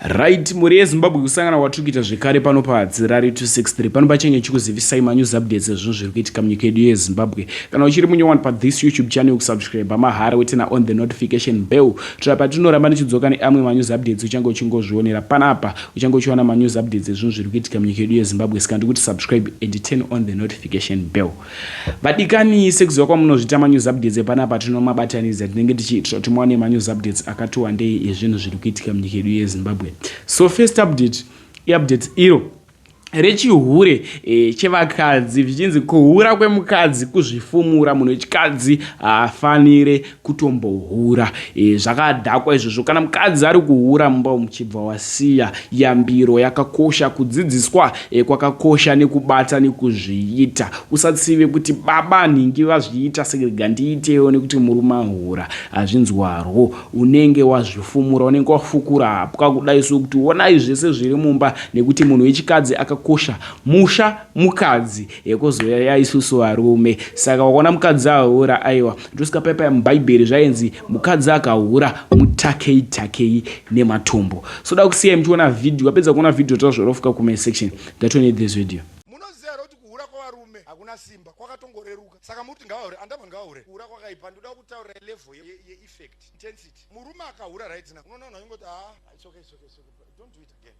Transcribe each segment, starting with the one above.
Right, muri yeZimbabwe kusangana watukita zvekare pano padzirari 263 pano pachenye chikuzivisai manews updates ezvinhu zviri kuitika munyika yedu yeZimbabwe. Kana uchiri munyowani pathis YouTube channel kusubscribe mahara wetena on the notification bell kuti patinoramba tichidzoka neamwe manews updates uchange uchingozvionera panapa uchange uchiwana manews updates ezvinhu zviri kuitika munyika yedu yeZimbabwe sikandi kuti subscribe and turn on the notification bell. Vadikani sekuziva kwamunozviita manews updates epanapa tinomabatanidza tinenge tichiitira kuti muwane manews updates akati wandei ezvinhu zviri kuitika munyika yedu yeZimbabwe. So first update iro rechihure chevakadzi vichinzi kuhura kwemukadzi kuzvifumura munhu wechikadzi afanire kutombohura. Zvakadhakwa izvozvo kana mukadzi ari kuhura mumba muchibva wasiya yambiro yakakosha kudzidziswa kwakakosha nekubata nekuzviita. Usatsive kuti baba nhingi vazviita segerega ndiitewo nekuti murume ahura azvinzwarwo. Unenge wazvifumura unenge wafukura hapwa kudai sokuti onai zvese zviri mumba nekuti munhu wechikadzi akakosha musha mukadzi ekozoya isusu varume. Saka wakaona mukadzi ahura aiwa ndosika pepa mubhaibheri zvainzi mukadzi akahura mutakei nematombo. So da kusiya mchiona video wapedza kuona video tazvorofuka comment section ndatone this video. Munoziva kuti kuhura kwavarume hakuna simba kwakatongoreruka. Saka muti ngavahure andava ngavahure kuhura kwakaipa ndoda kutaura level ye effect intensity. Murume akahura right now unoona ingoti it's okay don't do it again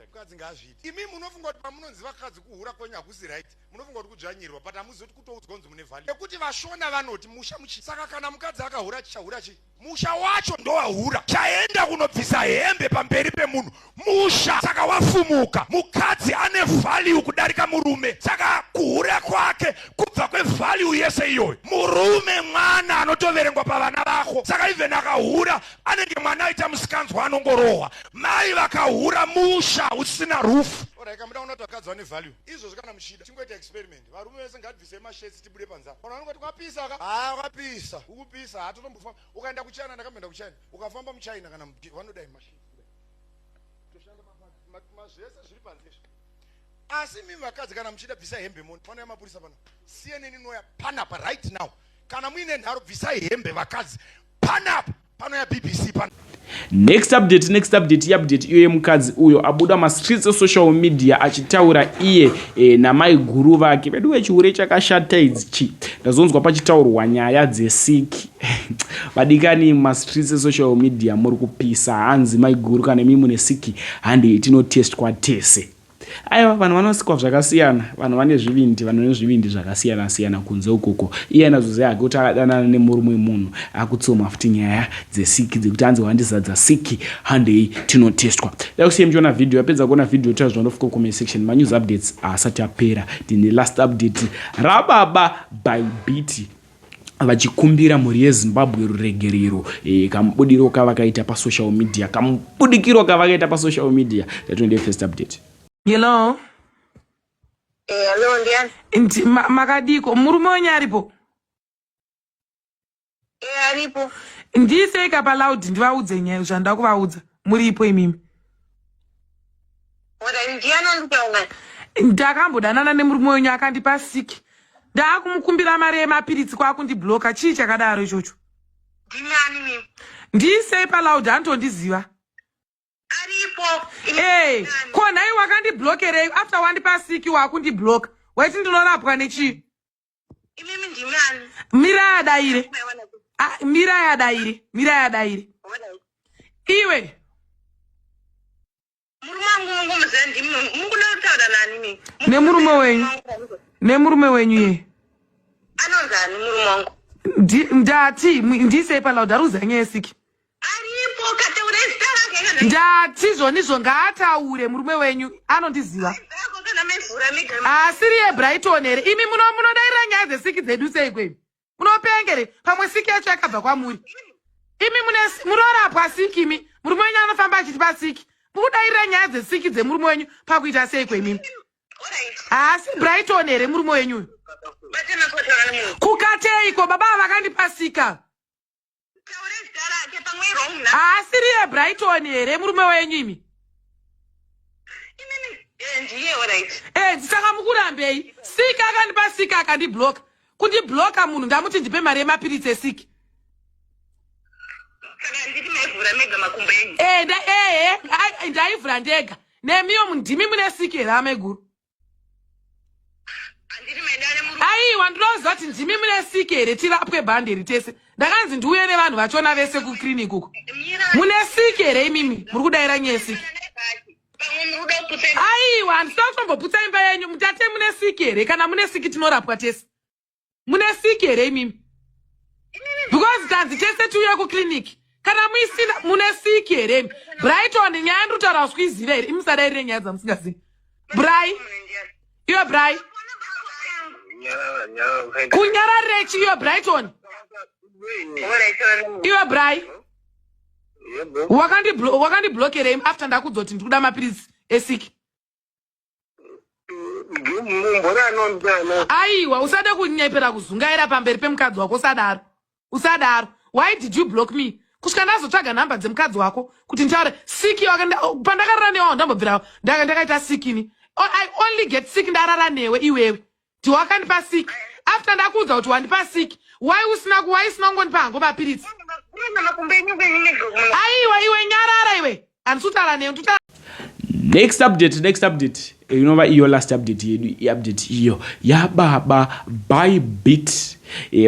mukadzi ngaazviite. Imi munofunga kuti pamunonzi vakadzi kuhura kwenyu hakusi right munofunga kuti kudzvanyirwa but hamuzivi kuti kutoudzwa kunzi mune value nekuti vashona vanoti musha muchi. Saka kana mukadzi akahura chichahura chi musha wacho ndowahura chaenda kunobvisa hembe pamberi pemunhu musha. Saka wafumuka mukadzi ane value kudarika murume. Saka kuhura kwake kubva kwevalue yese iyoyo. Murume mwana anotoverengwa pavana vako. Saka even akahura anenge mwana aita musikanzwa anongorohwa. Mai vakahura musha usina rufu. Alright, kamda unoti vakadzi vane value. Izvo zvikana mushida tingoita experiment. Varume vese ngatibvise mashirts tibude panzara. Kana vanongoti kwapisa ka? Kwapisa. Ukupisa hatotombofa. Ukaenda kuChina ndakamboenda kuChina. Ukafamba muChina kana vanodai mashirts. Toshanda mazvese zviri panze. Asi mimi vakadzi kana muchida bvisa hembe moni. Pana mapurisa pana. CNN inoya panapa right now. Kana muine nharo bvisai hembe vakadzi. Panapa panoya BBC pana. Next update iyo yemukadzi uyo abuda mastreets esocial media achitaura iye na maiguru vake vedu wechihure chakashata ichi ndazonzwa pachitaurwa nyaya dzesiki. Vadikani mastreets esocial media muri kupisa hanzi maiguru kana mimi mune siki handi tinotestwa tese. Aiwa vanhu vanosikwa zvakasiyana, vanhu vane zvivindi zvakasiyana kunze ukoko. Iye anazoziva kuti akadanana nemurume munhu akutsoma futi nyaya dzesiki dzekuti anzi wandizadza siki handei tinotestwa. Dakusiye mchiona video yapedza kuona video tazvinofuka comment section manews updates asati apera. Tine last update rababa Bybit vachikumbira mhuri yeZimbabwe ruregerero. Kamubudiro kavakaita pasocial media kamubudikiro kavakaita pasocial media. That's the first update. Hello. Hello, ndiani? Inti makadiko murume wenyu aripo? Aripo. Ndiseika paloud ndivaudze nyaya zvanda kuvaudza. Muripo imimi. Wada ndiani ndikaona? Ndakambodanana nemurume wenyu akandipa siki. Ndakumukumbira mari yemapiritsi kwakundibloka. Chii chakadaro ichocho? Ndinani mimi? Ndisei paloud antondiziva. Aripo. Kona iwe wakandiblokerei after wandipa siki wakundibloka. Waiti ndinorapwa nechi? Imimi ndinani? Mira yadaire. Iwe. Murumangu muzendi mungu notaura nani mimi? Nemurume wenyu ye. Anonzani murumangu? Ndati ndisei paloud aruzanye yesiki. Aripo kataure zitara kenge. Ndati zvonizvo ngaataure murume wenyu anondiziva. Asiri yeBrighton here. Imi munodaira nyaya dzesiki dzedu sei kwemi? Munopengere pamwe siki yacho yakabva kwamuri. Imi munorapwa siki imi. Murume wenyu anofamba achitipa siki. Mukudaira nyaya dzesiki dzemurume wenyu pakuita sei kwemi? Asi Brighton here murume wenyu. Kukateiko baba vakandipa sika. Asiri yeBrighton here murume wenyu imi. Saka mukurambei. Sika akandipa sika akandibloka. Kundibloka munhu ndamuti ndipe mari yemapiritsi esiki. ndaivhura ndega nemiyo ndimi mune sikera amaiguru aiwa ndinoziva kuti ndimi mune sikere tirapwe bhanderi tese ndakanzi ndiuye nevanhu vachona vese kukliniki uko mune sikere imimi muri kudayira nyesi aiwa handisina kutomboputsa imba yenyu mutate mune sikere kana mune siki tinorapwa tese mune sikere imimi because tanzi tese tiuye kukliniki kana muisina mune sikere Brighton nyaya ndinotaura usikuiziva here imusadairire nyaya dzamusingazivi brai iwe brai kunyararire chiyo Brighton iwe brai wakandiblokerei after ndakudzoti ndikuda mapirizi esiki aiwa usade kunyepera kuzungaira pamberi pemukadzi wako usadaro why did you block me kusvika ndazotsvaga nhamba dzemukadzi wako kuti ntaure siki pandakarara newawo ndambobvirawo ndakaita sikini I only get sick ndarara newe iwewe ti wakandipa siki after ndakuudza kuti wandipa siki why isina ngonipa hango mapirizi aiwa iwe nyarara iwe handisutaura newe next update inova iyo last update yedu iupdate iyo yababa Bybit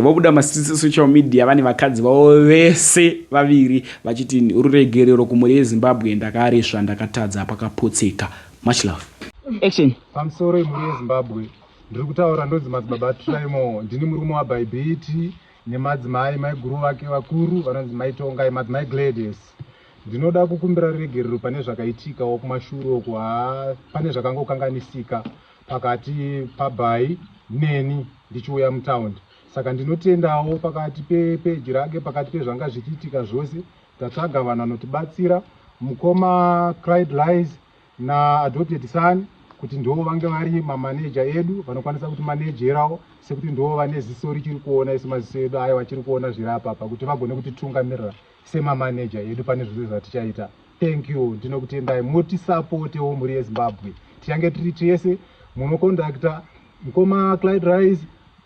vabuda masocial media vane vakadzi vavo vese vaviri vachiti ruregerero kumhuri yeZimbabwe ndakaresva ndakatadza pakapotseka. Much love. Action. Pamusoro imhuri yeZimbabwe ndiri kutaura ndonzi madzibaba Traimo ndini murume waBybit nemadzimai maiguru vake vakuru vanonzi maitonga madzimai Gladys. Ndinoda kukumbira ruregerero pane zvakaitikawo kumashure uko pane zvakangokanganisika pakati paBai neni ndichiuya mutaundi. Saka ndinotendawo pakati pepeji rake pakati pezvanga zvichiitika zvose tatsvaga vanhu vanotibatsira mukoma Clyde na adopted son kuti ndivo vange vari mamaneja edu vanokwanisa kuti manejerawo sekuti ndivo vane ziso richiri kuona isu maziso edu ayo vachiri kuona zviri apapa kuti vagone kutitungamirira semamaneja edu pane zvose zvatichaita. Thank you. Ndinokutendai mutisapotewo mhuri yeZimbabwe tichange tiri tese munokondakta mukoma Clyde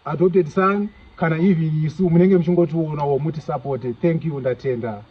adopted son kana even isu munenge muchingotionawo mutisapote. Thank you. Ndatenda.